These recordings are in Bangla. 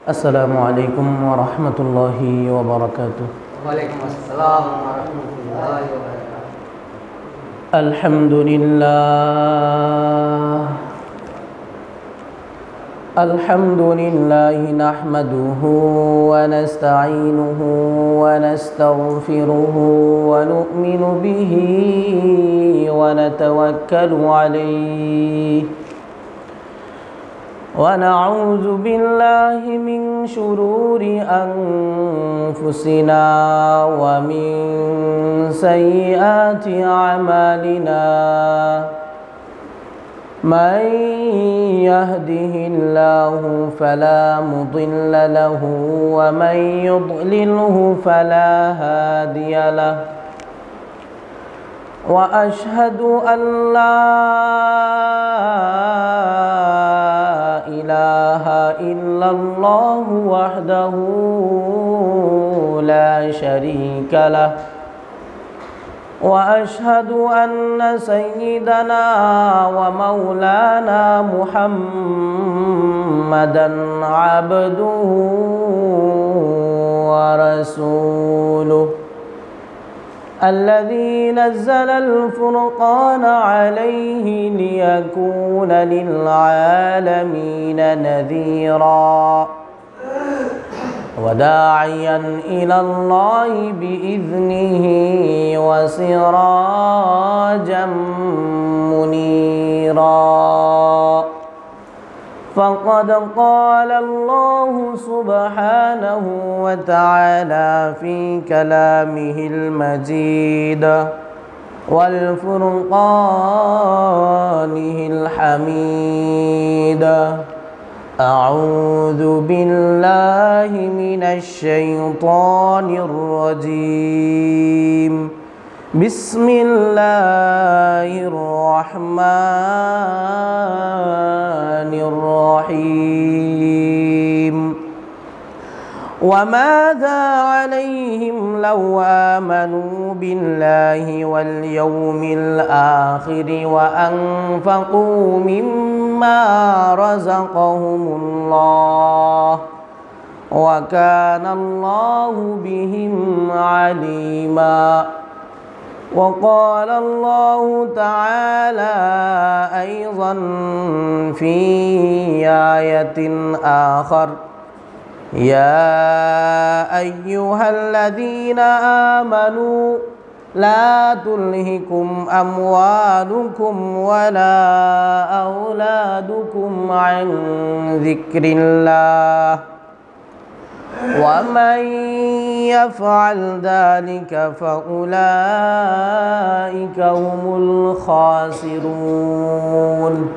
السلام عليكم ورحمة الله وبركاته. وعليكم السلام ورحمة الله وبركاته. الحمد لله نحمده ونستعينه ونستغفره ونؤمن به ونتوكل عليه ونعوذ بالله من شرور أنفسنا ومن سيئات أعمالنا من يهده الله فلا مضل له ومن يضلله فلا هادي له وأشهد أن لا إله إلا الله وحده لا شريك له وأشهد أن سيدنا ومولانا محمدًا عبده ورسوله الذي نزل الفرقان عليه ليكون للعالمين نذيرا وداعيا إلى الله بإذنه وسراجا منيرا فقد قال الله سبحانه وتعالى في كلامه المجيد والفرقانه الحميد أعوذ بالله من الشيطان الرجيم بسم الله الرحمن الرحيم وماذا عليهم لو آمنوا بالله واليوم الآخر وأنفقوا مما رزقهم الله وكان الله بهم عليما وقال الله تعالى أيضا في آية آخر يا أيها الذين آمنوا لا تلهكم أموالكم ولا أولادكم عن ذكر الله ومن يفعل ذلك فأولئك هم الخاسرون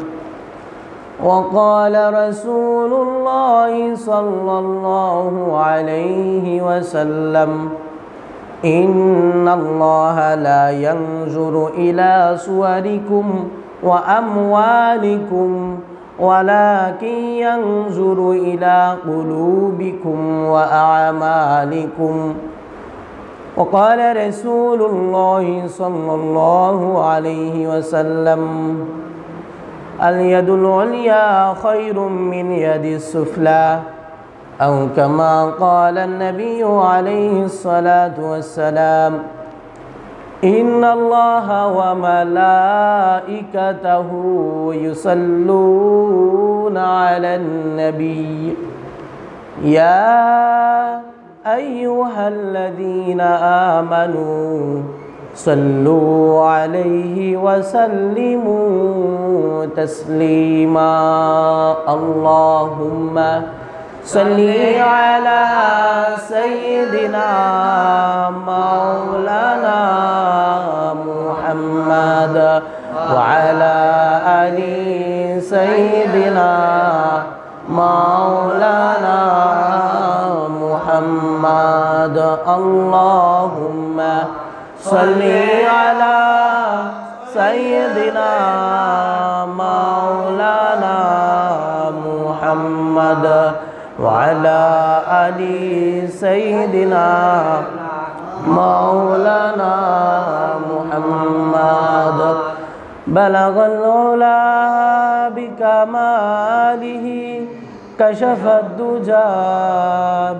وقال رسول الله صلى الله عليه وسلم إن الله لا ينظر إلى صوركم وأموالكم ولكن ينظر إلى قلوبكم وأعمالكم وقال رسول الله صلى الله عليه وسلم اليد العليا خير من يد السفلى أو كما قال النبي عليه الصلاة والسلام إن الله وملائكته يصلون على النبي يا أيها الذين آمنوا صلوا عليه وسلموا تسليما اللهم صل على سيدنا مولانا محمد وعلى آل سيدنا مولانا محمد اللهم صل على سيدنا مولانا محمد وعلى آل سيدنا مولانا محمد بلغ العلا بكماله كشف الدجى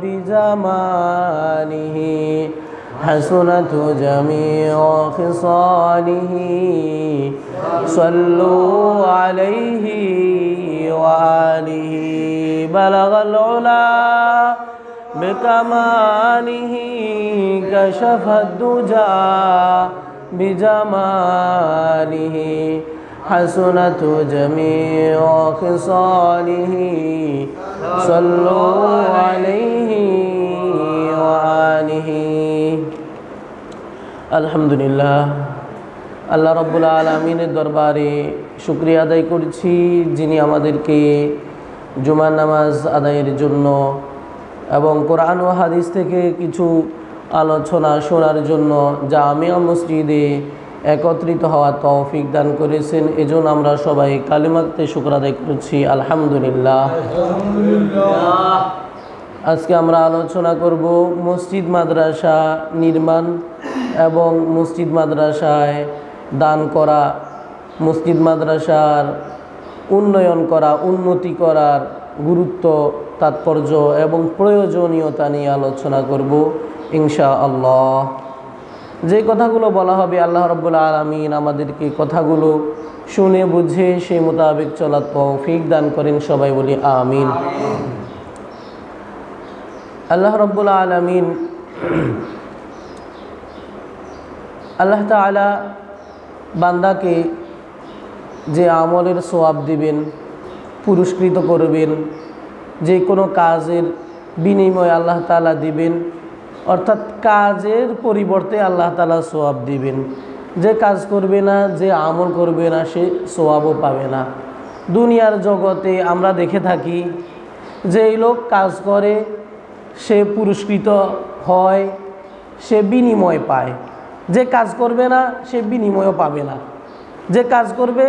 بجماله حسنت جميع خصاله صلوا عليه وآله بلغ العلا بكماله كشف الدجى بجماله حسنت جميع خصاله صلوا عليه وآله আলহামদুলিল্লাহ আল্লাহ রাব্বুল আলামিনের দরবারে শুকরিয়া আদায় করছি, যিনি আমাদেরকে জুমার নামাজ আদায়ের জন্য এবং কোরআন ও হাদিস থেকে কিছু আলোচনা শোনার জন্য জামিয়া মসজিদে একত্রিত হওয়ার তৌফিক দান করেছেন। এজন্য আমরা সবাই কালিমাতে শুকর আদায় করছি আলহামদুলিল্লাহ। আজকে আমরা আলোচনা করব মসজিদ মাদ্রাসা নির্মাণ এবং মসজিদ মাদ্রাসায় দান করা, মসজিদ মাদ্রাসার উন্নয়ন করা, উন্নতি করার গুরুত্ব, তাৎপর্য এবং প্রয়োজনীয়তা নিয়ে আলোচনা করব ইনশাআল্লাহ। যে কথাগুলো বলা হবে আল্লাহ রাব্বুল আলামিন আমাদেরকে কথাগুলো শুনে বুঝে সেই মোতাবেক চলার তৌফিক দান করেন, সবাই বলি আমিন। আল্লাহ রাব্বুল আলামিন আল্লাহ তাআলা বান্দাকে যে আমলের সওয়াব দিবেন, পুরস্কৃত করবেন, যে কোনো কাজের বিনিময় আল্লাহ তাআলা দিবেন, অর্থাৎ কাজের পরিবর্তে আল্লাহ তাআলা সওয়াব দিবেন। যে কাজ করবে না, যে আমল করবে না, সে সওয়াবও পাবে না। দুনিয়ার জগতে আমরা দেখে থাকি যে এই লোক কাজ করে, সে পুরস্কৃত হয়, সে বিনিময় পায়। যে কাজ করবে না সে বিনিময়ও পাবে না। যে কাজ করবে,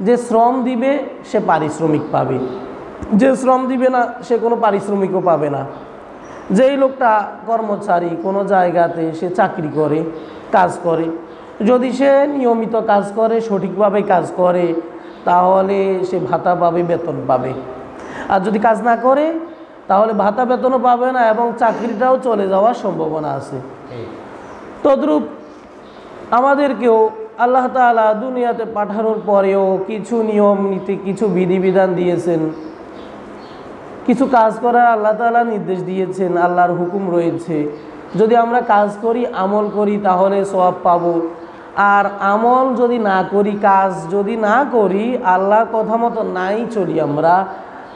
যে শ্রম দিবে সে পারিশ্রমিক পাবে, যে শ্রম দিবে না সে কোনো পারিশ্রমিকও পাবে না। যেই লোকটা কর্মচারী, কোনো জায়গাতে সে চাকরি করে, কাজ করে, যদি সে নিয়মিত কাজ করে, সঠিকভাবে কাজ করে, তাহলে সে ভাতা পাবে, বেতন পাবে। আর যদি কাজ না করে তাহলে ভাতা বেতনও পাবে না এবং চাকরিটাও চলে যাওয়ার সম্ভাবনা আছে। তদ্রূপ আমাদেরকেও আল্লাহ তাআলা দুনিয়াতে পাঠানোর পরেও কিছু নিয়ম নীতি, কিছু বিধিবিধান দিয়েছেন, কিছু কাজ করার আল্লাহ তাআলা নির্দেশ দিয়েছেন, আল্লাহর হুকুম রয়েছে। যদি আমরা কাজ করি, আমল করি, তাহলে সওয়াব পাবো। আর আমল যদি না করি, কাজ যদি না করি, আল্লাহর কথা মতো নাই চলি আমরা,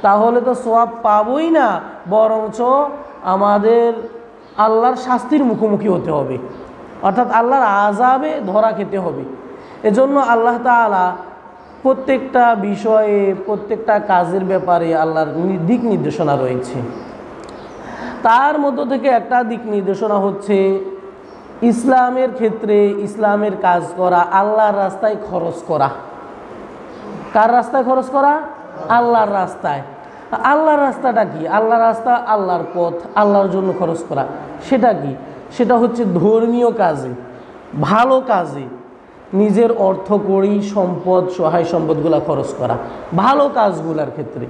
তাহলে তো সওয়াব পাবোই না, বরঞ্চ আমাদের আল্লাহর শাস্তির মুখোমুখি হতে হবে, অর্থাৎ আল্লাহর আযাবে ধরা খেতে হবে। এজন্য আল্লাহ তাআলা প্রত্যেকটা বিষয়ে, প্রত্যেকটা কাজের ব্যাপারে আল্লাহর দিক নির্দেশনা রয়েছে। তার মধ্য থেকে একটা দিক নির্দেশনা হচ্ছে ইসলামের ক্ষেত্রে ইসলামের কাজ করা, আল্লাহর রাস্তায় খরচ করা। কার রাস্তায় খরচ করা? আল্লাহর রাস্তায়। আল্লাহর রাস্তাটা কি? আল্লাহর রাস্তা, আল্লাহর পথ, আল্লাহর জন্য খরচ করা। সেটা কি? সেটা হচ্ছে ধর্মীয় কাজে, ভালো কাজে নিজের অর্থ কড়ি, সম্পদ, সহায় সম্পদগুলা খরচ করা, ভালো কাজগুলার ক্ষেত্রে।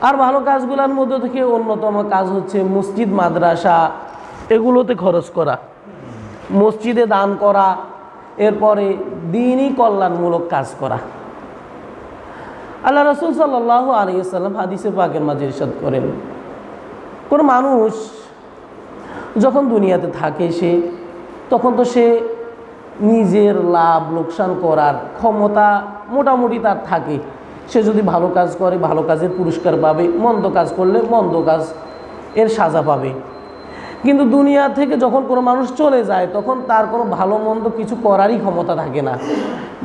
আর ভালো কাজগুলোর মধ্যে থেকে অন্যতম কাজ হচ্ছে মসজিদ মাদ্রাসা, এগুলোতে খরচ করা, মসজিদে দান করা, এরপরে দ্বীনি কল্যাণমূলক কাজ করা। আল্লাহ রাসূল সাল্লাল্লাহু আলাইহি ওয়াসাল্লাম হাদিসে পাকের মাঝে ইরশাদ করেন, কোনো মানুষ যখন দুনিয়াতে থাকে সে, তখন তো সে নিজের লাভ লোকসান করার ক্ষমতা মোটামুটি তার থাকে। সে যদি ভালো কাজ করে ভালো কাজের পুরস্কার পাবে, মন্দ কাজ করলে মন্দ কাজ এর সাজা পাবে। কিন্তু দুনিয়া থেকে যখন কোনো মানুষ চলে যায়, তখন তার কোনো ভালো মন্দ কিছু করারই ক্ষমতা থাকে না,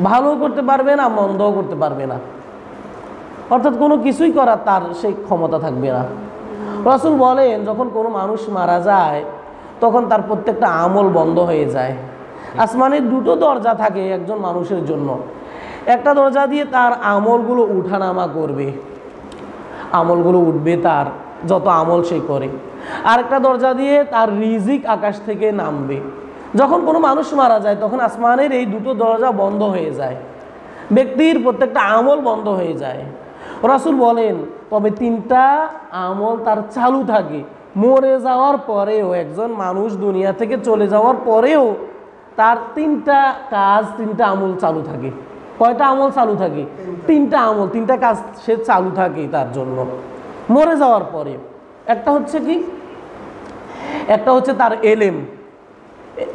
ভালো করতে পারবে না, মন্দও করতে পারবে না, অর্থাৎ কোনো কিছুই করার তার সেই ক্ষমতা থাকবে না। রাসূল বলেন, যখন কোনো মানুষ মারা যায় তখন তার প্রত্যেকটা আমল বন্ধ হয়ে যায়। আসমানের দুটো দরজা থাকে একজন মানুষের জন্য, একটা দরজা দিয়ে তার আমলগুলো উঠানামা করবে, আমলগুলো উঠবে তার যত আমল সে করে, আরেকটা দরজা দিয়ে তার রিজিক আকাশ থেকে নামবে। যখন কোনো মানুষ মারা যায় তখন আসমানের এই দুটো দরজা বন্ধ হয়ে যায়, ব্যক্তির প্রত্যেকটা আমল বন্ধ হয়ে যায়। রাসূল বলেন, তবে 3টা আমল তার চালু থাকে। মরে যাওয়ার পরেও, একজন মানুষ দুনিয়া থেকে চলে যাওয়ার পরেও তার 3টা কাজ, 3টা আমল চালু থাকে। কয়টা আমল চালু থাকে? 3টা আমল, 3টা কাজ সে চালু থাকে তার জন্য মরে যাওয়ার পরে। একটা হচ্ছে কি? একটা হচ্ছে তার এলেম,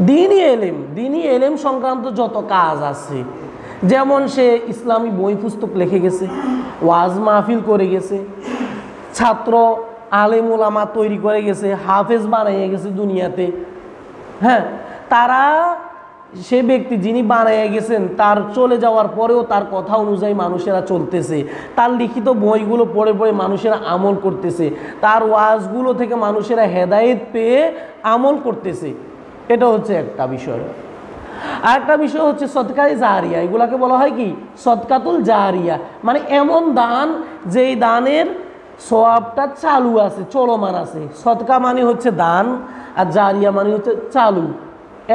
দ্বীনি এলেম সংক্রান্ত যত কাজ আছে, যেমন সে ইসলামী বই পুস্তক লিখে গেছে, ওয়াজ মাহফিল করে গেছে, ছাত্র আলেম ওলামা তৈরি করে গেছে, হাফেজ বানাইয়ে গেছে দুনিয়াতে। হ্যাঁ, তারা সে ব্যক্তি যিনি বানাইয়ে গেছেন তার চলে যাওয়ার পরেও তার কথা অনুযায়ী মানুষেরা চলতেছে, তার লিখিত বইগুলো পড়ে পড়ে মানুষেরা আমল করতেছে, তার ওয়াজগুলো থেকে মানুষেরা হেদায়েত পেয়ে আমল করতেছে। এটা হচ্ছে একটা বিষয়। আর একটা বিষয় হচ্ছে সদকায়ে জারিয়া। এগুলাকে বলা হয় কি? সদকাতুল জারিয়া। মানে এমন দান যেই দানের সওয়াবটা চালু আছে, চলমান আছে। সদকা মানে হচ্ছে দান, আর জারিয়া মানে হচ্ছে চালু।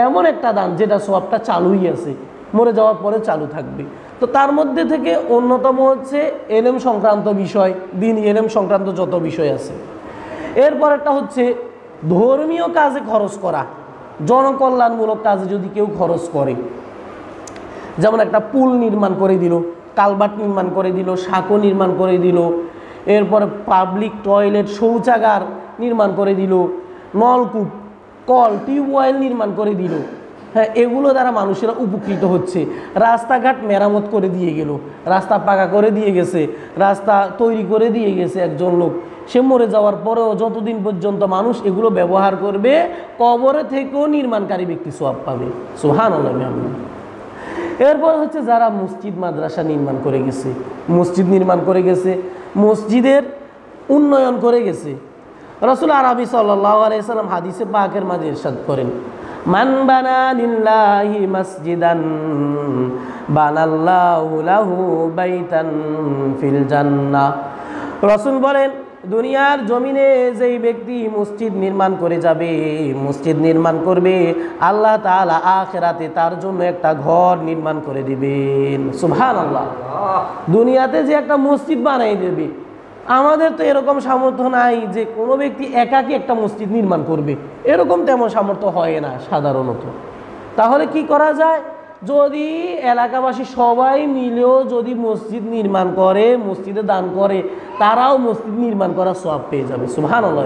এমন একটা দান যেটা সওয়াবটা চালুই আছে, মরে যাওয়ার পরে চালু থাকবে। তো তার মধ্যে থেকে অন্যতম হচ্ছে এলেম সংক্রান্ত বিষয়, দ্বীনি এলেম সংক্রান্ত যত বিষয় আছে। এরপর একটা হচ্ছে ধর্মীয় কাজে খরচ করা, জনকল্যাণমূলক কাজে যদি কেউ খরচ করে, যেমন একটা পুল নির্মাণ করে দিল, কালভার্ট নির্মাণ করে দিল, সাঁকো নির্মাণ করে দিল, এরপরে পাবলিক টয়লেট, শৌচাগার নির্মাণ করে দিল, নলকূপ, কল, টিউবওয়েল নির্মাণ করে দিল। হ্যাঁ, এগুলো দ্বারা মানুষেরা উপকৃত হচ্ছে। রাস্তাঘাট মেরামত করে দিয়ে গেল, রাস্তা পাকা করে দিয়ে গেছে, রাস্তা তৈরি করে দিয়ে গেছে একজন লোক। সে মরে যাওয়ার পরেও যতদিন পর্যন্ত মানুষ এগুলো ব্যবহার করবে, কবরে থেকেও নির্মাণকারী ব্যক্তি সওয়াব পাবে। সুবহানাল্লাহ। এরপর হচ্ছে যারা মসজিদ মাদ্রাসা নির্মাণ করে গেছে, মসজিদ নির্মাণ করে গেছে, মসজিদের উন্নয়ন করে গেছে। রাসূল আরবি সাল্লাল্লাহু আলাইহি সাল্লাম হাদিসে পাকের মাঝে ইরশাদ করেন, মান বানা লিল্লাহি মাসজিদান বানাল্লাহু লাহু বাইতান ফিল জান্নাহ। রাসূল বলেন, দুনিয়ার জমিনে যেই ব্যক্তি মসজিদ নির্মাণ করে যাবে, মসজিদ নির্মাণ করবে, আল্লাহ তাআলা আখিরাতে তার জন্য একটা ঘর নির্মাণ করে দিবেন। সুবহানাল্লাহ। দুনিয়াতে যে একটা মসজিদ বানাই দেবে। আমাদের তো এরকম সামর্থ্য নাই যে কোনো ব্যক্তি একাকী একটা মসজিদ নির্মাণ করবে, এরকম তেমন সামর্থ্য হয় না সাধারণত। তাহলে কি করা যায়? যদি এলাকাবাসী সবাই মিলেও যদি মসজিদ নির্মাণ করে, মসজিদে দান করে, তারাও মসজিদ নির্মাণ করার সওয়াব পেয়ে যাবে। সুবহানাল্লাহ।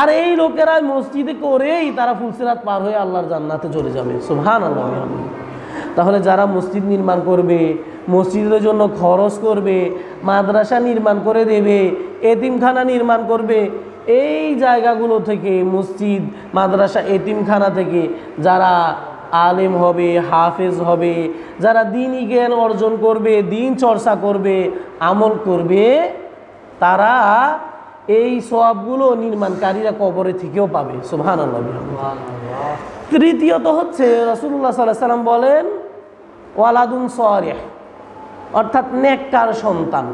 আর এই লোকেরা মসজিদে করেই তারা ফুলসিরাত পার হয়ে আল্লাহর জান্নাতে চলে যাবে। সুবহানাল্লাহ। তাহলে যারা মসজিদ নির্মাণ করবে, মসজিদের জন্য খরচ করবে, মাদ্রাসা নির্মাণ করে দেবে, এতিমখানা নির্মাণ করবে, এই জায়গাগুলো থেকে, মসজিদ, মাদ্রাসা, এতিমখানা থেকে যারা আলেম হবে, হাফেজ হবে, যারা দ্বীনি জ্ঞান অর্জন করবে, দ্বীন চর্চা করবে, আমল করবে, তারা এই সওয়াবগুলো নির্মাণকারীরা কবরে থেকেও পাবে। সুবহানাল্লাহ। তৃতীয়ত হচ্ছে রাসূলুল্লাহ সাল্লাল্লাহু আলাইহি সাল্লাম বলেন, ওয়ালাদুন সালিহ, অর্থাৎ নেককার সন্তান।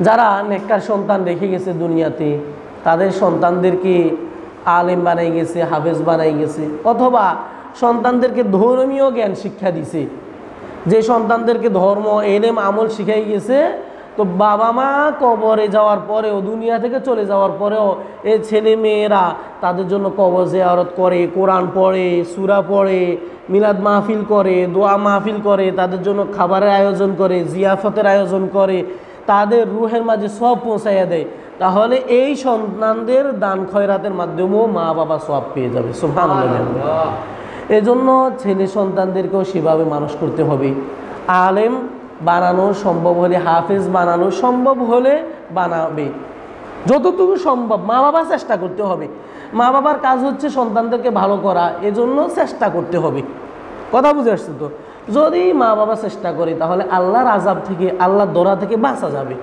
যারা নেককার সন্তান রেখে গেছে দুনিয়াতে, তাদের সন্তানদেরকে আলেম বানাই গেছে, হাফেজ বানাই গেছে, অথবা সন্তানদেরকে ধর্মীয় জ্ঞান শিক্ষা দিছে, যে সন্তানদেরকে ধর্ম, এলেম, আমল শিখাই গেছে, তো বাবা মা কবরে যাওয়ার পরেও, দুনিয়া থেকে চলে যাওয়ার পরেও এই ছেলে মেয়েরা তাদের জন্য কবর জিয়ারত করে, কোরআন পড়ে, সূরা পড়ে, মিলাদ মাহফিল করে, দোয়া মাহফিল করে, তাদের জন্য খাবারের আয়োজন করে, জিয়াফতের আয়োজন করে, তাদের রুহের মাঝে সব পৌঁছাইয়া দেয়। তাহলে এই সন্তানদের দান খয়রাতের মাধ্যমেও মা বাবা সওয়াব পেয়ে যাবে। সুবহানাল্লাহ। এজন্য ছেলে সন্তানদেরকেও সেভাবে মানুষ করতে হবে। আলেম বানানো সম্ভব হলে, হাফেজ বানানো সম্ভব হলে বানাবে, যতটুকু সম্ভব মা বাবা চেষ্টা করতে হবে। মা বাবার কাজ হচ্ছে সন্তানদেরকে ভালো করা, এজন্য চেষ্টা করতে হবে। কথা বুঝে আসছে তো? যদি মা বাবা চেষ্টা করে তাহলে আল্লাহর আযাব থেকে, আল্লাহর দরা থেকে বাঁচা যাবে।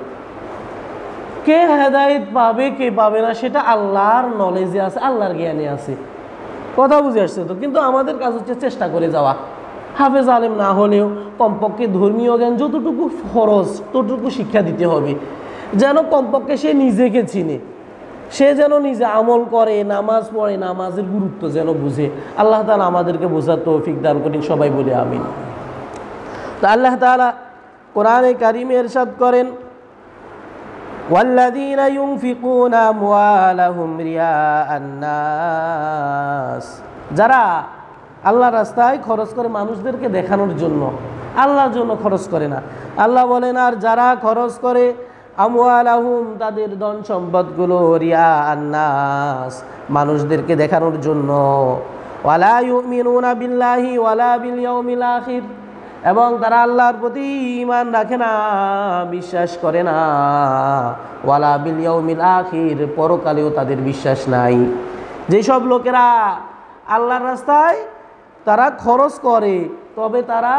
কে হেদায়েত পাবে, কে পাবে না, সেটা আল্লাহর নলেজে আছে, আল্লাহর জ্ঞানে আছে। কথা বুঝে আসছে তো? কিন্তু আমাদের কাজ হচ্ছে চেষ্টা করে যাওয়া। হাফেজ আলেম না হলেও কমপক্ষে ধর্মীয় জ্ঞান যতটুকু ফরজ ততটুকু শিক্ষা দিতে হবে, যেন কমপক্ষে সে নিজেকে চিনে, সে যেন নিজে আমল করে, নামাজ পড়ে, নামাজের গুরুত্ব যেন বুঝে। আল্লাহ তাআলা আমাদেরকে বোঝার তৌফিক দান করেন, সবাই বলে আমিন। তো আল্লাহ তাআলা কোরআনে কারিমে ইরশাদ করেন, ওয়াল্লাযীনা ইউনফিকুনা আমওয়ালাহুম রিয়াআন নাস, যারা আল্লাহর রাস্তায় খরচ করে মানুষদেরকে দেখানোর জন্য, আল্লাহর জন্য খরচ করে না। আল্লাহ বলেন, আর যারা খরচ করে আমওয়ালাহুম, তাদের ধন সম্পদগুলো, রিয়াআন নাস, মানুষদেরকে দেখানোর জন্য, ওয়ালা ইউমিনুনা বিল্লাহি ওয়ালা বিল ইয়াউমিল আখির, এবং তারা আল্লাহর প্রতি ঈমান রাখে না, বিশ্বাস করে না, ওয়ালা বিল ইয়াউমিল আখির, পরকালেও তাদের বিশ্বাস নাই। যেসব লোকেরা আল্লাহর রাস্তায় তারা খরচ করে, তবে তারা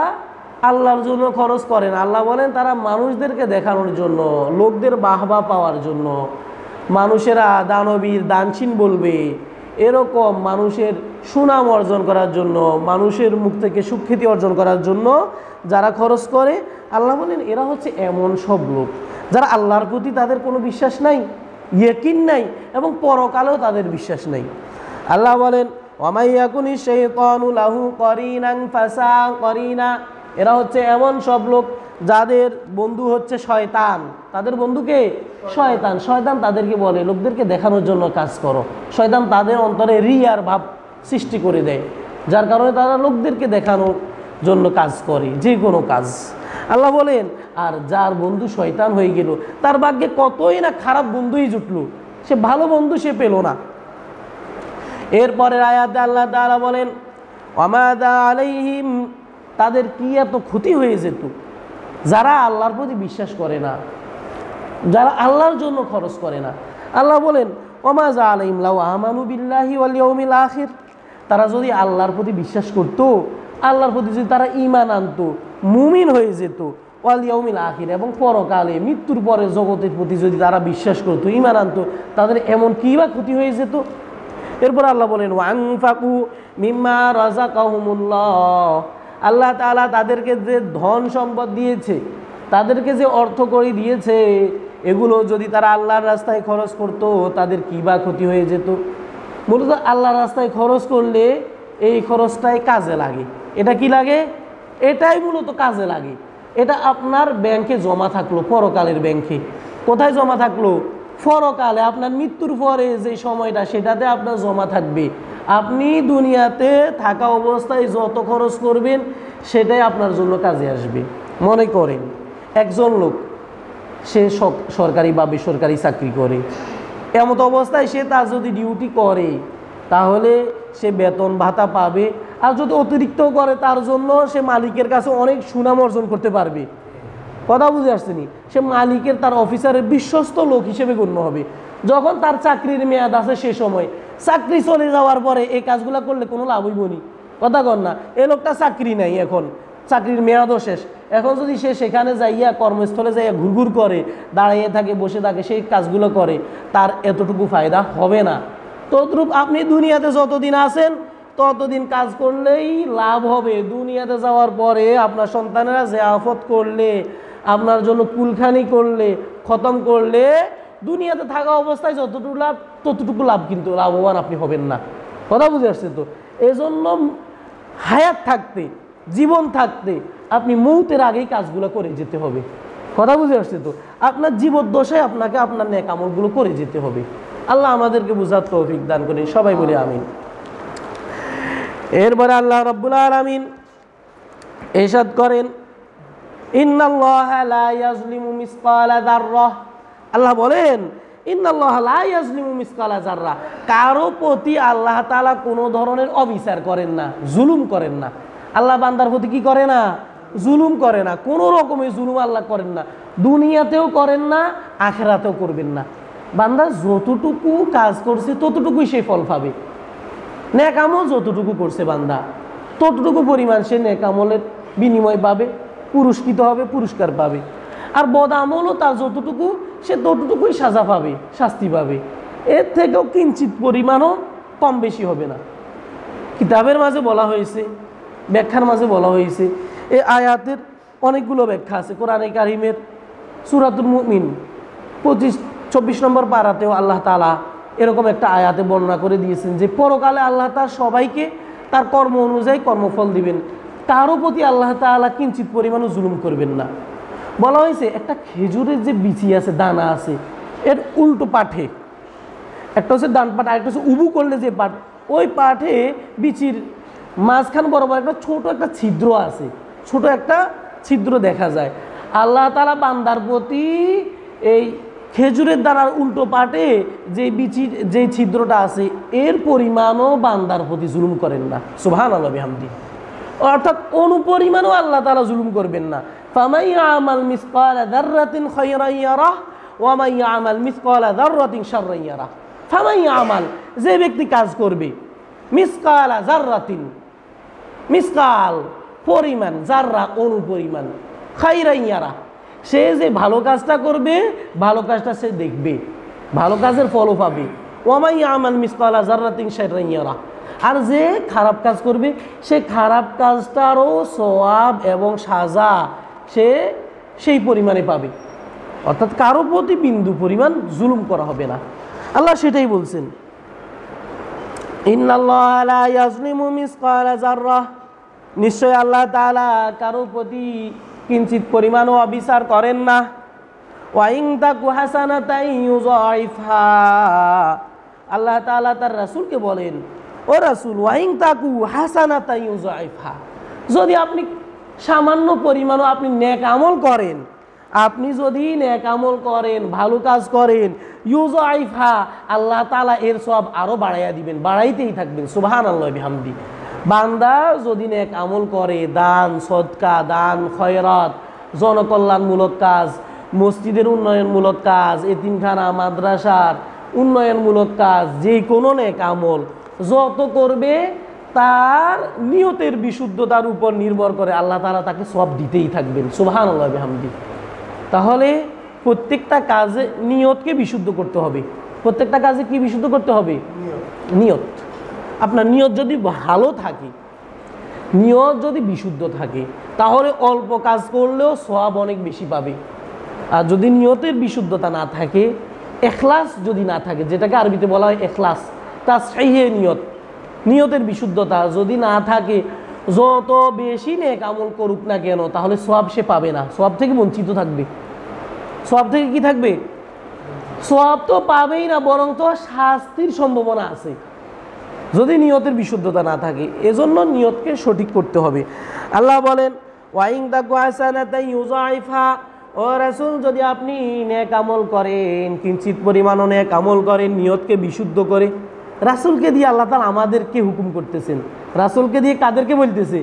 আল্লাহর জন্য খরচ করে না। আল্লাহ বলেন তারা মানুষদেরকে দেখানোর জন্য, লোকদের বাহবা পাওয়ার জন্য, মানুষেরা দানবীর দানশীন বলবে এরকম মানুষের সুনাম অর্জন করার জন্য, মানুষের মুখ থেকে সুখ্যাতি অর্জন করার জন্য যারা খরচ করে, আল্লাহ বলেন এরা হচ্ছে এমন সব লোক যারা আল্লাহর প্রতি তাদের কোনো বিশ্বাস নাই, ইয়াকিন নাই, এবং পরকালেও তাদের বিশ্বাস নাই। আল্লাহ বলেন ওয়ামাই ইয়াকুনি শাইতানু লাহু করিনান ফাসা করিনা, এরা হচ্ছে এমন সব লোক যাদের বন্ধু হচ্ছে শয়তান। তাদের বন্ধুকে শয়তান। শয়তান তাদেরকে বলে লোকদেরকে দেখানোর জন্য কাজ করো। শয়তান তাদের অন্তরে রিয়ার ভাব সৃষ্টি করে দেয়, যার কারণে তারা লোকদেরকে দেখানোর জন্য কাজ করে, যে কোনো কাজ। আল্লাহ বলেন আর যার বন্ধু শয়তান হয়ে গেল, তার ভাগ্যে কতই না খারাপ বন্ধুই জুটলো, সে ভালো বন্ধু সে পেল না। এরপরের আয়াতে আল্লাহ তাআলা বলেন ওয়ামাদা আলাইহিম, তাদের কি এত ক্ষতি হয়ে যেত যারা আল্লাহর প্রতি বিশ্বাস করে না, যারা আল্লাহর জন্য খরচ করে না। আল্লাহ বলেন ওয়ামাযা আলাইহিম লাউ আমানু বিল্লাহি ওয়াল ইয়াউমিল আখির, তারা যদি আল্লাহর প্রতি বিশ্বাস করত, আল্লাহর প্রতি যদি তারা ঈমান আনতো, মুমিন হয়ে যেত, ওয়াল ইয়াউমিল আখির, এবং পরকালে মৃত্যুর পরে জগতের প্রতি যদি তারা বিশ্বাস করত, ঈমান আনতো, তাদের এমন কী বা ক্ষতি হয়ে যেত। এরপর আল্লাহ বলেন ওয়ানফাকু মিম্মা রাযাকাহুমুল্লাহ, আল্লাহ তাআলা তাদেরকে যে ধন সম্পদ দিয়েছে, তাদেরকে যে অর্থ করে দিয়েছে, এগুলো যদি তারা আল্লাহর রাস্তায় খরচ করত, তাদের কী বা ক্ষতি হয়ে যেত। মূলত আল্লাহর রাস্তায় খরচ করলে এই খরচটাই কাজে লাগে। এটা কি লাগে? এটাই মূলত কাজে লাগে। এটা আপনার ব্যাংকে জমা থাকলো, পরকালের ব্যাংকে। কোথায় জমা থাকলো? পরকালে, আপনার মৃত্যুর পরে যে সময়টা, সেটাতে আপনার জমা থাকবে। আপনি দুনিয়াতে থাকা অবস্থায় যত খরচ করবেন, সেটাই আপনার জন্য কাজে আসবে। মনে করেন একজন লোক, সে সরকারি বা বেসরকারি চাকরি করে, এমত অবস্থায় সে তার যদি ডিউটি করে, তাহলে সে বেতন ভাতা পাবে। আর যদি অতিরিক্ত করে, তার জন্য সে মালিকের কাছে অনেক সুনাম অর্জন করতে পারবে। কথা বুঝে আসছেনি? সে মালিকের, তার অফিসারের বিশ্বস্ত লোক হিসেবে গণ্য হবে। যখন তার চাকরির মেয়াদ আছে, সে সময় চাকরি চলে যাওয়ার পরে এই কাজগুলো করলে কোনো লাভ হইব নি? কথা কন না? এই লোকটা চাকরি নাই, এখন চাকরির মেয়াদও শেষ। এখন যদি সে সেখানে যাইয়া কর্মস্থলে যাইয়া ঘুরঘুর করে, দাঁড়িয়ে থাকে, বসে থাকে, সেই কাজগুলো করে, তার এতটুকু ফায়দা হবে না। তদ্রূপ আপনি দুনিয়াতে যতদিন আছেন, ততদিন কাজ করলেই লাভ হবে। দুনিয়াতে যাওয়ার পরে আপনার সন্তানেরা যে আফত করলে, আপনার জন্য কুলখানি করলে, খতম করলে, দুনিয়াতে থাকা অবস্থায় যতটুকু লাভ, ততটুকু লাভ কিন্তু লাভবান আপনি হবেন না। কথা বুঝে আসছে তো? এজন্য হায়াত থাকতে, জীবন থাকতে আপনি মৌতের আগেই কাজগুলো করে যেতে হবে। কথা বুঝে আসছে তো? আপনার জীবদ্দশায় আপনাকে আপনার নেক আমলগুলো করে যেতে হবে। আল্লাহ আমাদেরকে বুঝার তৌফিক দান করেন, সবাই বলি আমিন। এরপরে আল্লাহ রাব্বুল আলামিন ইরশাদ করেন ইন্নাল্লাহা লা ইয়াজলিমু মিসকালা যাররাহ, আল্লাহ বলেন ইন্নাল্লাহা লা ইয়াজলিমু মিসকালা যাররাহ, কারো প্রতি আল্লাহ তাআলা কোনো ধরনের অবিচার করেন না, জুলুম করেন না। আল্লাহ বান্দার প্রতি কি করে না? জুলুম করে না। কোনো রকমের জুলুম আল্লাহ করেন না, দুনিয়াতেও করেন না, আখিরাতেও করবেন না। বান্দা যতটুকু কাজ করছে ততটুকুই সে ফল পাবে। নেক আমল যতটুকু করছে বান্দা, ততটুকু পরিমাণ সে নেক আমলের বিনিময় পাবে, পুরস্কৃত হবে, পুরস্কার পাবে। আর বদ আমলও তার যতটুকু, সে ততটুকুই সাজা পাবে, শাস্তি পাবে। এর থেকেও কিঞ্চিত পরিমাণও কম বেশি হবে না। কিতাবের মাঝে বলা হয়েছে, ব্যাখ্যার মাঝে বলা হয়েছে, এই আয়াতের অনেকগুলো ব্যাখ্যা আছে। কোরআনে কারিমের সূরাতুল মুমিন 25-24 নম্বর পারাতেও আল্লাহ তাআলা এরকম একটা আয়াতে বর্ণনা করে দিয়েছেন যে পরকালে আল্লাহ তার সবাইকে তার কর্ম অনুযায়ী কর্মফল দিবেন, কারো প্রতি আল্লাহ তাআলা কিঞ্চিত পরিমাণও জুলুম করবেন না। বলা হয়েছে একটা খেজুরের যে বিচি আছে, দানা আছে, এর উল্টো পাঠে, একটা হচ্ছে ডান পাঠ, আরেকটা হচ্ছে উবু করলে যে পাঠ, ওই পাঠে বিচির মাঝখান বরাবর একটা ছোট একটা ছিদ্র আছে, ছোট একটা ছিদ্র দেখা যায়। আল্লাহ তাআলা বান্দার প্রতি এই খেজুরের দানার উল্টো পাটে যে বিচির যে ছিদ্রটা আছে এর পরিমাণও বান্দার প্রতি জুলুম করেন না। সুবহানাল্লাহ বিহামদি। অর্থাৎ অনুপরিমাণও আল্লাহ তাআলা জুলুম করবেন না। ফামান ইয়ামাল মিসকালা যাররাতিন খায়রান ইয়ারাহ ওয়া মান ইয়ামাল মিসকালা যাররাতিন শাররান ইয়ারাহ। ফামান ইয়ামাল, যে ব্যক্তি কাজ করবে, মিসকালা যাররাতিন, মিসকাল পরিমাণ, যাররা অনুপরিমাণ, খায়রান ইয়ারাহ, সে যে ভালো কাজটা করবে ভালো কাজটা সে দেখবে, ভালো কাজের ফলও পাবে। ওয়া মান ইয়ামাল মিসকালা যাররাতিন শাররান ইয়ারাহ, আর যে খারাপ কাজ করবে সে খারাপ কাজটারও সওয়াব এবং সাজা সে সেই পরিমাণে পাবে। অর্থাৎ কারো প্রতি বিন্দু পরিমাণ জুলুম করা হবে না। আল্লাহ সেটাই বলছেন, ইন্নাল্লাহা লা ইয়াজলিমু মিসকালা যাররাহ, নিশ্চয় আল্লাহ তাআলা কারো প্রতি কিঞ্চিত পরিমাণও অবিচার করেন না। ওয়া ইন তাকু হাসানাতান ইউযাইফহা, আল্লাহ তাআলা তার রাসূলকে বলেন, ও রাসূল, ওয়া ইন তাকু হাসানাতান ইউযাইফহা, যদি আপনি সামান্য পরিমাণও আপনি নেক আমল করেন, আপনি যদি নেক আমল করেন, ভালো কাজ করেন, ইউযাইফহা, আল্লাহ তাআলা এর সওয়াব আরো বাড়াইয়া দিবেন, বাড়াইতেই থাকবেন। সুবহানাল্লাহি বিহামদি। বান্দা যদি নেক আমল করে, দান সদকা, দান খয়রাত, জনকল্যাণমূলক কাজ, মসজিদের উন্নয়নমূলক কাজ, এতিমখানা মাদ্রাসার উন্নয়নমূলক কাজ, যে কোনো নেক আমল যত করবে তার নিয়তের বিশুদ্ধতার উপর নির্ভর করে আল্লাহ তাআলা তাকে সওয়াব দিতেই থাকবেন। সুবহানাল্লাহি বিহামদি। তাহলে প্রত্যেকটা কাজে নিয়তকে বিশুদ্ধ করতে হবে। প্রত্যেকটা কাজে কি বিশুদ্ধ করতে হবে? নিয়ত। আপনার নিয়ত যদি ভালো থাকে, নিয়ত যদি বিশুদ্ধ থাকে, তাহলে অল্প কাজ করলেও সওয়াব অনেক বেশি পাবে। আর যদি নিয়তের বিশুদ্ধতা না থাকে, ইখলাস যদি না থাকে, যেটাকে আরবিতে বলা হয় ইখলাস, তাসহিহে নিয়ত, নিয়তের বিশুদ্ধতা যদি না থাকে, যত বেশি নেক আমল করুক না কেন, তাহলে সওয়াব সে পাবে না, সওয়াব থেকে বঞ্চিত থাকবে। সওয়াব থেকে কি থাকবে? সওয়াব তো পাবেই না, বরং তো শাস্তির সম্ভাবনা আছে যদি নিয়তের বিশুদ্ধতা না থাকে। এজন্য নিয়তকে সঠিক করতে হবে। আল্লাহ বলেন, ওয়া ইন তাকু হাসানাতান ইউযাইফহা, ও রাসূল, যদি আপনি নেক আমল করেন, কিঞ্চিত পরিমাণও নেক আমল করেন, নিয়তকে বিশুদ্ধ করে, রাসূলকে দিয়ে আল্লাহ তাআলা আমাদেরকে হুকুম করতেছেন। রাসূলকে দিয়ে কাদেরকে বলতেছে?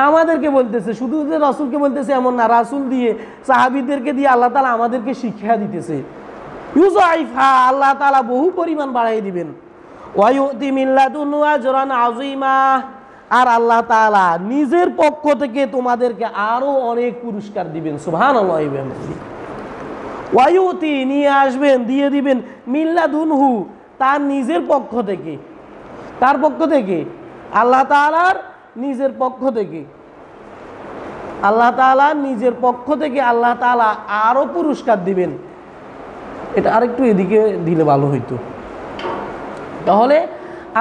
আমাদেরকে বলতেছে। শুধু যে রাসূলকে বলতেছে এমন না, রাসূল দিয়ে সাহাবীদেরকে দিয়ে আল্লাহ তাআলা আমাদেরকে শিক্ষা দিতেছে। ইউযাইফহা, আল্লাহ তাআলা বহু পরিমাণ বাড়াই দিবেন। ওয়া ইউতি মিন লাদুনহু আজরান আযীমা, আর আল্লাহ তাআলা নিজের পক্ষ থেকে তোমাদেরকে আরো অনেক পুরস্কার দিবেন। সুবহানাল্লাহি ওয়া বিহামদিহি। ওয়া ইউতি, নিয়ে আসবেন, দিয়ে দিবেন, মিন লাদুনহু, তার নিজের পক্ষ থেকে। তার পক্ষ থেকে? আল্লাহ তাআলার নিজের পক্ষ থেকে। আল্লাহ তাআলা নিজের পক্ষ থেকে আল্লাহ তাআলা আরো পুরস্কার দিবেন। এটা আরেকটু এদিকে দিলে ভালো হইতো। তাহলে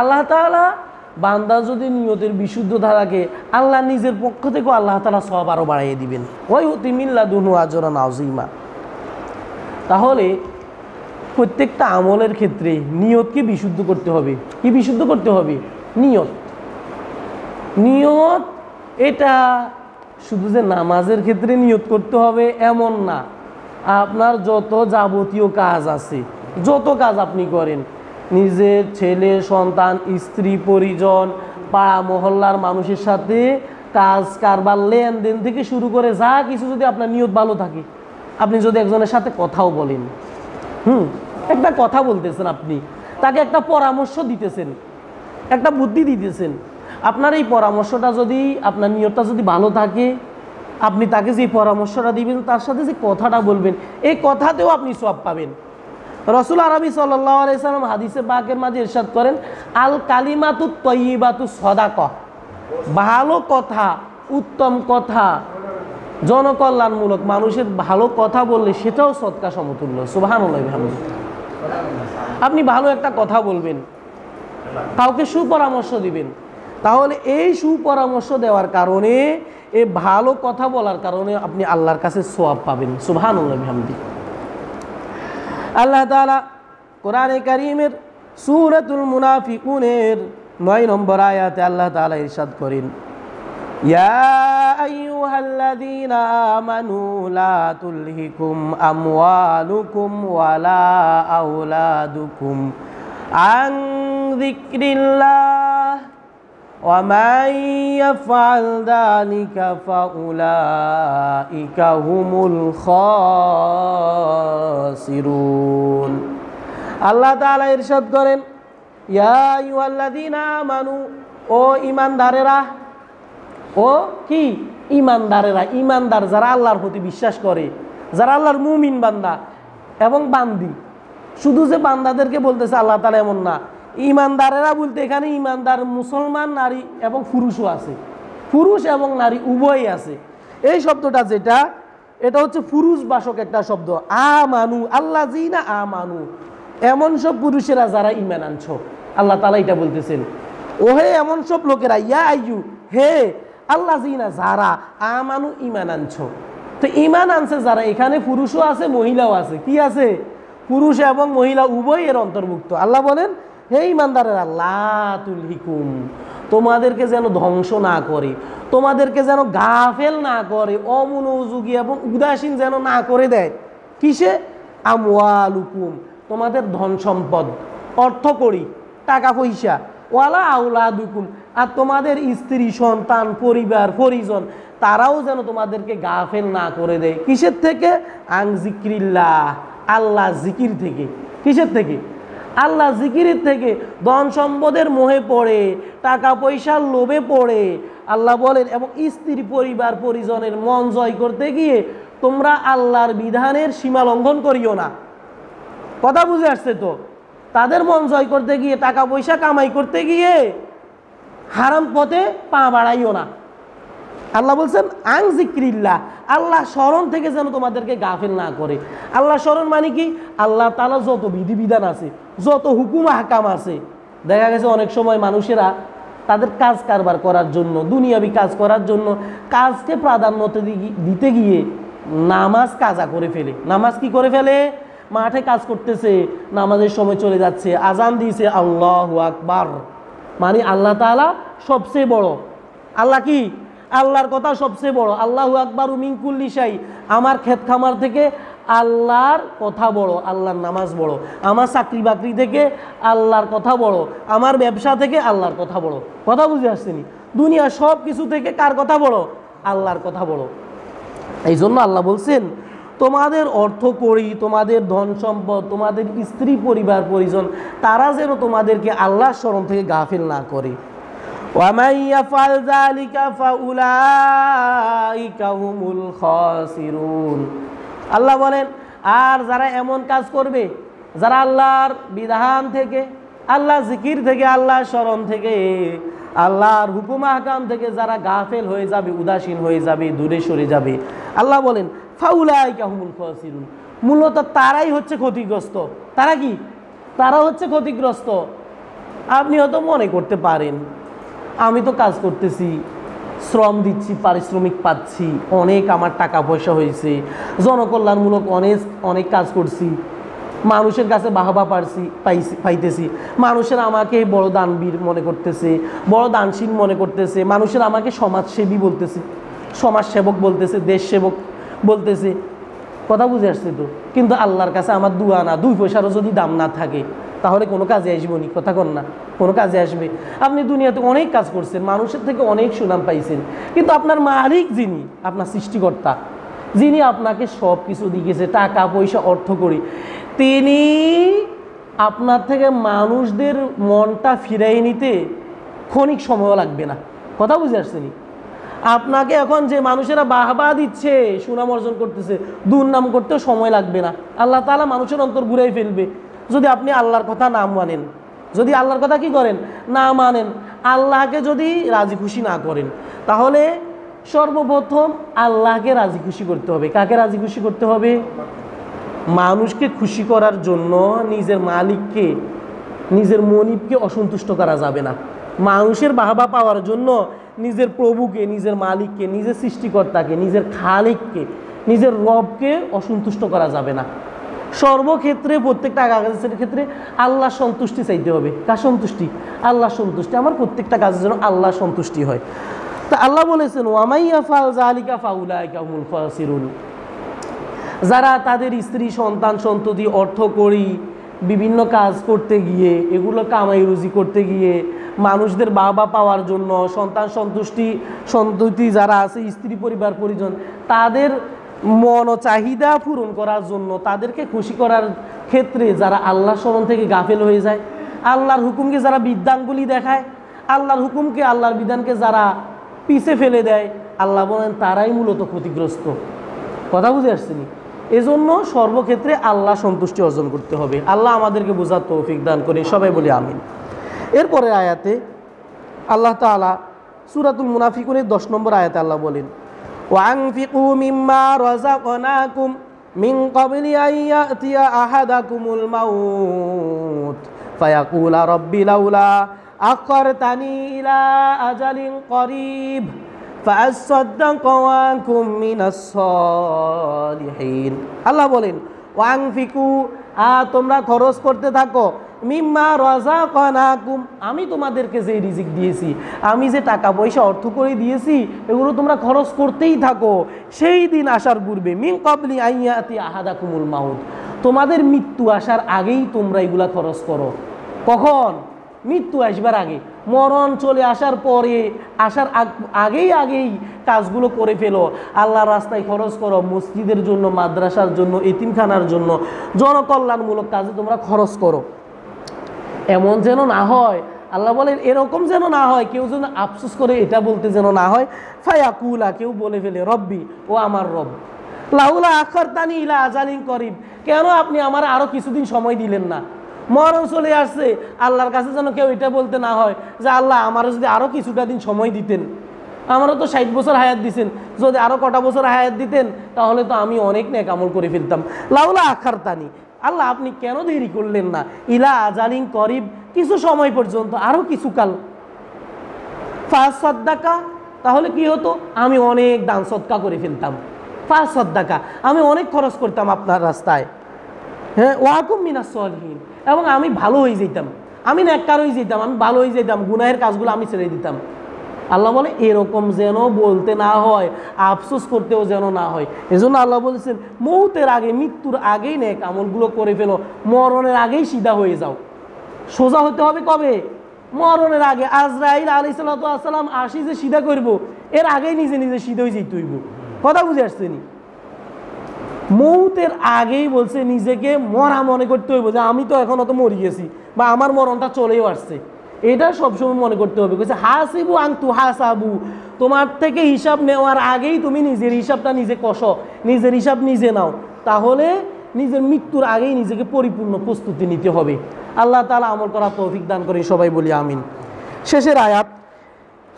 আল্লাহ তাআলা, বান্দা যদি নিয়তের বিশুদ্ধতা থাকে, আল্লাহ নিজের পক্ষ থেকেও আল্লাহ তাআলা সওয়াব আরো বাড়িয়ে দিবেন। ওয়া ইউতি মিন লাদুনহু আজরান আযীমা। তাহলে প্রত্যেকটা আমলের ক্ষেত্রে নিয়তকে বিশুদ্ধ করতে হবে। কি বিশুদ্ধ করতে হবে? নিয়ত। নিয়ত এটা শুধু যে নামাজের ক্ষেত্রে নিয়ত করতে হবে এমন না। আপনার যত যাবতীয় কাজ আছে, যত কাজ আপনি করেন, নিজের ছেলে সন্তান, স্ত্রী পরিজন, পাড়া মহল্লার মানুষের সাথে কাজ কারবার, লেনদেন থেকে শুরু করে যা কিছু, যদি আপনার নিয়ত ভালো থাকে, আপনি যদি একজনের সাথে কথাও বলেন, একটা কথা বলতেছেন, আপনি তাকে একটা পরামর্শ দিতেছেন, একটা বুদ্ধি দিতেছেন, আপনার এই পরামর্শটা যদি, আপনার নিয়তটা যদি ভালো থাকে, আপনি তাকে যে পরামর্শটা দিবেন, তার সাথে যে কথাটা বলবেন, এই কথাতেও আপনি সওয়াব পাবেন। রাসূল আরবি সাল্লাল্লাহু আলাইহি সাল্লাম হাদিসে পাকের মাঝে ইরশাদ করেন, আল কালিমাতুত তাইয়্যিবাতু সাদাকা, ভালো কথা, উত্তম কথা, জনকল্যাণমূলক, মানুষের ভালো কথা বললে সেটাও সদকা সমতুল্য। সুবহানাল্লাহি বিহামদিহি। আপনি ভালো একটা কথা বলবেন, কাউকে সুপরামর্শ দিবেন, তাহলে এই সুপরামর্শ দেওয়ার কারণে, এই ভালো কথা বলার কারণে আপনি আল্লাহর কাছে সওয়াব পাবেন। সুবহানাল্লাহি বিহামদিহি। আল্লাহ তাআলা কোরআনে কারীমের সূরাতুল মুনাফিকুনের 9 নম্বর আয়াতে আল্লাহ তাআলা ইরশাদ করেন, ইয়া আইয়ুহাল্লাযীনা আমানু লা তুলহিকুম আমওয়ালুকুম ওয়ালা আওলাদুকুম আন যিকরিল্লাহ ওয়া মান ইয়াফআল যালিকা ফাউলাইকা হুমুল খাসিরুন। আল্লাহ তাআলা ইরশাদ করেন, ইয়া আইয়ুহাল্লাযীনা আমানু, ও ঈমানদারেরা, ও কি ঈমানদারেরা, ঈমানদার যারা আল্লাহর প্রতি বিশ্বাস করে, যারা আল্লাহর মুমিন বান্দা এবং বান্দি। শুধু যে বান্দাদেরকে বলতেছে আল্লাহ তাআলা এমন না, ঈমানদারেরা বলতে এখানে ঈমানদার মুসলমান নারী এবং পুরুষও আছে, পুরুষ এবং নারী উভয়ই আছে। এই শব্দটা যেটা, এটা হচ্ছে পুরুষ বাসক একটা শব্দ। আমানু, আল্লাযীনা আমানু, এমন সব পুরুষেরা যারা ঈমান আনছ, আল্লাহ তাআলা এটা বলতেছেন। ওহে এমন সব লোকেরা, ইয়া আইয়ু, হে আল্লাযীনা, যারা আমানু, ঈমান আনছ। তো ঈমান আনছে যারা, এখানে পুরুষও আছে মহিলাও আছে। কি আছে? পুরুষ এবং মহিলা উভয় এর অন্তর্ভুক্ত। আল্লাহ বলেন, হে ঈমানদারেরা, লা তুলহিকুম, তোমাদেরকে যেন ধ্বংস না করে, তোমাদেরকে যেন গাফেল না করে, অমনোযোগী এবং উদাসীন যেন না করে দেয়। কিসে? আমওয়ালুকুম, তোমাদের ধন সম্পদ, অর্থ কড়ি, টাকা পয়সা, ওয়ালা আওলাদুকুম, আর তোমাদের স্ত্রী সন্তান পরিবার পরিজন, তারাও যেন তোমাদেরকে গাফেল না করে দেয়। কিসের থেকে? আন যিকরিল্লাহ, আল্লাহ জিকির থেকে। কিসের থেকে? আল্লাহ জিকিরের থেকে। ধন সম্পদের মোহে পড়ে, টাকা পয়সার লোভে পড়ে, আল্লাহ বলেন, এবং স্ত্রী পরিবার পরিজনের মন জয় করতে গিয়ে তোমরা আল্লাহর বিধানের সীমা লঙ্ঘন করিও না। কথা বুঝে আসছে তো? তাদের মন জয় করতে গিয়ে, টাকা পয়সা কামাই করতে গিয়ে হারাম পথে পা বাড়াইও না। আল্লাহ বলছেন আন যিকরিল্লাহ, আল্লাহ স্মরণ থেকে যেন তোমাদেরকে গাফিল না করে। আল্লাহ স্মরণ মানে কি? আল্লাহ তাআলা যত বিধিবিধান আছে, যত হুকুম আহকাম আছে, দেখা গেছে অনেক সময় মানুষেরা তাদের কাজ কারবার করার জন্য, দুনিয়াবি কাজ করার জন্য কাজকে প্রাধান্য দিতে গিয়ে নামাজ কাজা করে ফেলে। নামাজ কি করে ফেলে? মাঠে কাজ করতেছে, নামাজের সময় চলে যাচ্ছে, আজান দিয়েছে, আল্লাহু আকবার, মানে আল্লাহ তাআলা সবচেয়ে বড়। আল্লাহ কি? আল্লাহর কথা সবচেয়ে বড়। আল্লাহু আকবার মিন কুল্লি শাই, আমার ক্ষেত খামার থেকে আল্লাহর কথা বড়, আল্লাহর নামাজ বড়। আমার চাকরি বাকরি থেকে আল্লাহর কথা বড়, আমার ব্যবসা থেকে আল্লাহর কথা বড়। কথা বুঝে আসছেনি? দুনিয়া সব কিছু থেকে কার কথা বড়? আল্লাহর কথা বড়। এই জন্য আল্লাহ বলছেন, তোমাদের অর্থ কড়ি, তোমাদের ধন সম্পদ, তোমাদের স্ত্রী পরিবার পরিজন, তারা যেন তোমাদেরকে আল্লাহর স্মরণ থেকে গাফিল না করে। ওয়ামান ইয়াফআল যালিকা ফাউলাইকা হুমুল খাসিরুন। আল্লাহ বলেন, আর যারা এমন কাজ করবে, যারা আল্লাহর বিধান থেকে, আল্লাহ জিকির থেকে, আল্লাহর স্মরণ থেকে, আল্লাহর হুকুম আহকাম থেকে যারা গাফেল হয়ে যাবে, উদাসীন হয়ে যাবে, দূরে সরে যাবে, আল্লাহ বলেন ফাউলাইকা হুমুল খাসিরুন, মূলত তারাই হচ্ছে ক্ষতিগ্রস্ত। তারা কি? তারা হচ্ছে ক্ষতিগ্রস্ত। আপনি হয়তো মনে করতে পারেন, আমি তো কাজ করতেছি, শ্রম দিচ্ছি, পারিশ্রমিক পাচ্ছি, অনেক আমার টাকা পয়সা হয়েছে, জনকল্যাণমূলক অনেক কাজ করছি, মানুষের কাছে বাহবা পাইতেছি, মানুষের আমাকে বড় দানবীর মনে করতেছে, বড় দানশীল মনে করতেছে, মানুষের আমাকে সমাজসেবী বলতেছে, সমাজসেবক বলতেছে, দেশ সেবক বলতেছে। কথা বুঝে আসছে তো? কিন্তু আল্লাহর কাছে আমার দুয়া না, 2 পয়সারও যদি দাম না থাকে, তাহলে কোনো কাজে আসবো নি? কথা কন না, কোনো কাজে আসবে? আপনি দুনিয়াতে অনেক কাজ করছেন, মানুষের থেকে অনেক সুনাম পাইছেন, কিন্তু আপনার মালিক যিনি, আপনার সৃষ্টিকর্তা, যিনি আপনাকে সব কিছু দিয়েছে, টাকা পয়সা অর্থ করি, তিনি আপনার থেকে মানুষদের মনটা ফিরাই নিতে ক্ষণিক সময়ও লাগবে না। কথা বুঝে আসছেনি? আপনাকে এখন যে মানুষেরা বাহবা দিচ্ছে, সুনাম অর্জন করতেছে, দুর্নাম করতেও সময় লাগবে না। আল্লাহ তাআলা মানুষের অন্তর ঘুরাই ফেলবে যদি আপনি আল্লাহর কথা না মানেন। যদি আল্লাহর কথা কি করেন? না মানেন, আল্লাহকে যদি রাজি খুশি না করেন, তাহলে সর্বপ্রথম আল্লাহকে রাজি খুশি করতে হবে। কাকে রাজি খুশি করতে হবে? মানুষকে খুশি করার জন্য নিজের মালিককে, নিজের মনিবকে অসন্তুষ্ট করা যাবে না। মানুষের বাহবা পাওয়ার জন্য নিজের প্রভুকে, নিজের মালিককে, নিজের সৃষ্টিকর্তাকে, নিজের খালিককে, নিজের রবকে অসন্তুষ্ট করা যাবে না। সর্বক্ষেত্রে প্রত্যেকটা কাজের ক্ষেত্রে আল্লাহ সন্তুষ্টি চাইতে হবে। কার সন্তুষ্টি? আল্লাহ সন্তুষ্টি। আমার প্রত্যেকটা কাজের জন্য আল্লাহ সন্তুষ্টি হয়। তা আল্লাহ বলেছেন ওয়ামাই ইয়াফআল যালিকা ফাউলাইকা হুমুল খাসিরুন, যারা তাদের স্ত্রী সন্তান সন্ততি অর্থ করি বিভিন্ন কাজ করতে গিয়ে, এগুলো কামাই রুজি করতে গিয়ে মানুষদের বাবা পাওয়ার জন্য, সন্তান সন্ততি যারা আছে স্ত্রী পরিবার পরিজন তাদের মন ও চাহিদা পূরণ করার জন্য, তাদেরকে খুশি করার ক্ষেত্রে যারা আল্লাহ স্মরণ থেকে গাফেল হয়ে যায়, আল্লাহর হুকুমকে যারা বিদ্যাঙ্গুলি দেখায়, আল্লাহর হুকুমকে আল্লাহর বিধানকে যারা পিছে ফেলে দেয়, আল্লাহ বলেন তারাই মূলত ক্ষতিগ্রস্ত। কথা বুঝে আসছেনি? এজন্য সর্বক্ষেত্রে আল্লাহ সন্তুষ্টি অর্জন করতে হবে। আল্লাহ আমাদেরকে বোঝার তৌফিক দান করে, সবাই বলি আমিন। এরপরে আয়াতে আল্লাহ তাআলা সূরাতুল মুনাফিকুনের 10 নম্বর আয়াতে আল্লাহ বলেন ওয়ানফিকু মিম্মা রাযাকনাকুম মিন ক্বাবলি আন ইয়াতিয়া আহাদাকুমুল মাউত ফায়াকুলা রাব্বি লাউলা আখারতানি ইলা আজালিন করিব ফাআসাদদাক ওয়া আকুম মিনাস সালিহিন। আল্লাহ বলেন ওয়ানফিকু, তোমরা খরচ করতে থাকো, মিম্মা রাযাকনাকুম, আমি তোমাদেরকে যে রিজিক দিয়েছি, আমি যে টাকা পয়সা অর্থ করে দিয়েছি, এগুলো তোমরা খরচ করতেই থাকো সেই দিন আসার পূর্বে, মিন ক্বাবলি আন ইয়াতিয়া আহাদাকুমুল মাউত, তোমাদের মৃত্যু আসার আগেই তোমরা এগুলা খরচ করো। কখন? মৃত্যু আসবার আগে, মরণ চলে আসার পরে, আসার আগেই কাজগুলো করে ফেলো। আল্লাহর রাস্তায় খরচ করো, মসজিদের জন্য, মাদ্রাসার জন্য, এতিমখানার জন্য, জনকল্যাণমূলক কাজে তোমরা খরচ করো। এমন যেন না হয়, আল্লাহ বলেন এরকম যেন না হয়, কেউ যেন আফসোস করে এটা বলতে যেন না হয়, ফায়াকুলা, কেউ বলে ফেলে রব্বি, ও আমার রব, লাউলা আখারতানি ইলা আজালিন করিব, কেন আপনি আমার আরো কিছুদিন সময় দিলেন না? মরণ চলে আসছে, আল্লাহর কাছে যেন কেউ এটা বলতে না হয় যে আল্লাহ আমারও যদি আরো কিছুটা দিন সময় দিতেন, আমারও তো 60 বছর হায়াত দিছেন, যদি আরো কটা বছর হায়াত দিতেন তাহলে তো আমি অনেক নেক আমল করে ফেলতাম। লাউলা আখারতানি, আল্লাহ আপনি কেন দেরি করলেন না, ইলা আজালিন করিব, কিছু সময় পর্যন্ত, আরো কিছু কাল, ফাসাদ্দাকা, তাহলে কি হতো, আমি অনেক দান সদকা করে ফেলতাম, ফাসাদ্দাকা, আমি অনেক খরচ করতাম আপনার রাস্তায়, হ্যাঁ, ওয়াকুম মিনাস সালিহিন, এবং আমি ভালো হয়ে যেতাম, আমি নেককার হয়ে যেতাম, আমি ভালো হয়ে যেতাম, গুনাহের কাজগুলো আমি ছেড়ে দিতাম। আল্লাহ বলে এরকম যেন বলতে না হয়, আফসোস করতেও যেন না হয়। এজন্য আল্লাহ বলেছেন মৌতের আগে, মৃত্যুর আগেই নেক আমলগুলো করে ফেলো, মরণের আগেই সিধা হয়ে যাও। সোজা হতে হবে কবে? মরণের আগে। আজরাইল আলাইহিস সালাতু ওয়াস সালাম আসি যে সিধা করব, এর আগেই নিজে নিজে সিধা হয়ে যেতে হইব। কথা বুঝে আসছেনি? মৌতের আগেই বলছে নিজেকে মরা মনে করতে হইব যে আমি তো এখন অত মরে গেছি, বা আমার মরণটা চলেও আসছে, এটা সবসময় মনে করতে হবে। বলছে হাসিবু আনতু হাসাবু, তোমার থেকে হিসাব নেওয়ার আগেই তুমি নিজের হিসাবটা নিজে কষো, নিজের হিসাব নিজে নাও, তাহলে নিজের মৃত্যুর আগেই নিজেকে পরিপূর্ণ প্রস্তুতি নিতে হবে। আল্লাহ তাআলা আমল করার তৌফিক দান করে, সবাই বলি আমিন। শেষের আয়াত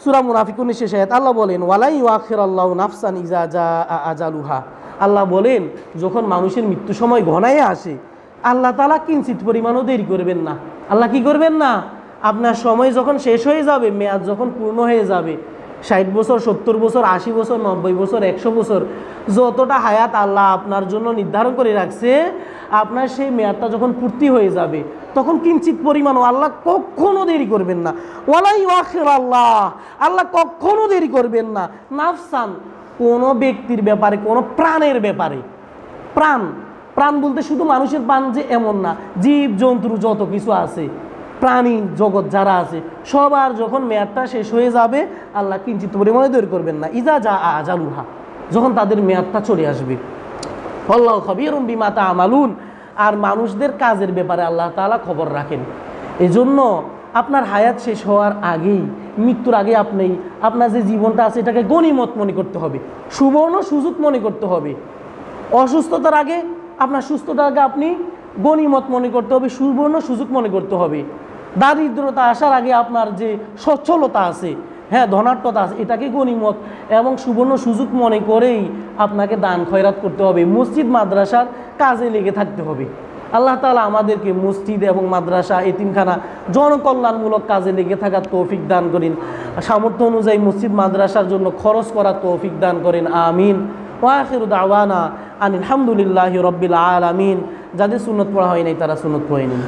সূরা মুনাফিকুনের শেষ আয়াত, আল্লাহ বলেন ওয়ালা ইউআখিরুল্লাহু নাফসান ইযা জাআ আজালুহা, আল্লাহ বলেন যখন মানুষের মৃত্যু সময় ঘনায় আসে, আল্লাহ তাআলা কিঞ্চিত পরিমাণও দেরি করবেন না। আল্লাহ কি করবেন না? আপনার সময় যখন শেষ হয়ে যাবে, মেয়াদ যখন পূর্ণ হয়ে যাবে, 60 বছর, 70 বছর, 80 বছর, 90 বছর, 100 বছর, যতটা হায়াত আল্লাহ আপনার জন্য নির্ধারণ করে রাখছে, আপনার সেই মেয়াদটা যখন পূর্তি হয়ে যাবে, তখন কিঞ্চিত পরিমাণও আল্লাহ কখনো দেরি করবেন না। ওয়ালা ইউআখিরুল্লাহ, আল্লাহ কখনো দেরি করবেন না, নাফসান, কোনো ব্যক্তির ব্যাপারে, কোনো প্রাণের ব্যাপারে। প্রাণ, প্রাণ বলতে শুধু মানুষের প্রাণ যে এমন না, জীব জন্তু যত কিছু আছে, প্রাণী জগৎ যারা আছে, সবার যখন মেয়াদটা শেষ হয়ে যাবে, আল্লাহ কিঞ্চিত পরিমাণে দেরি করবেন না, ইজা জাআ আজালুহা, যখন তাদের মেয়াদটা চলে আসবে। আল্লাহু খাবীরুম বিমা তা'মালুন, আর মানুষদের কাজের ব্যাপারে আল্লাহ তাআলা খবর রাখেন। এজন্য আপনার হায়াত শেষ হওয়ার আগেই, মৃত্যুর আগে আপনি আপনার যে জীবনটা আছে এটাকে গনিমত মনে করতে হবে, সুবর্ণ সুযোগ মনে করতে হবে। অসুস্থতার আগে, আপনার সুস্থতার আগে আপনি গনিমত মনে করতে হবে, সুবর্ণ সুযোগ মনে করতে হবে। দারিদ্রতা আসার আগে আপনার যে সচ্ছলতা আছে, হ্যাঁ, ধনাঢ্যতা আছে, এটাকে গনিমত এবং সুবর্ণ সুযোগ মনে করেই আপনাকে দান খয়রাত করতে হবে, মসজিদ মাদ্রাসার কাজে লেগে থাকতে হবে। আল্লাহ তাআলা আমাদেরকে মসজিদ এবং মাদ্রাসা, এতিমখানা, জনকল্যাণমূলক কাজে লেগে থাকার তৌফিক দান করেন, সামর্থ্য অনুযায়ী মসজিদ মাদ্রাসার জন্য খরচ করার তৌফিক দান করেন, আমিন। ওয়া আখিরু দাওয়ানা আনিল হামদুলিল্লাহি রাব্বিল আলামিন। যাদের সুন্নত পড়া হয় নাই তারা সুন্নত পড়ে নিন।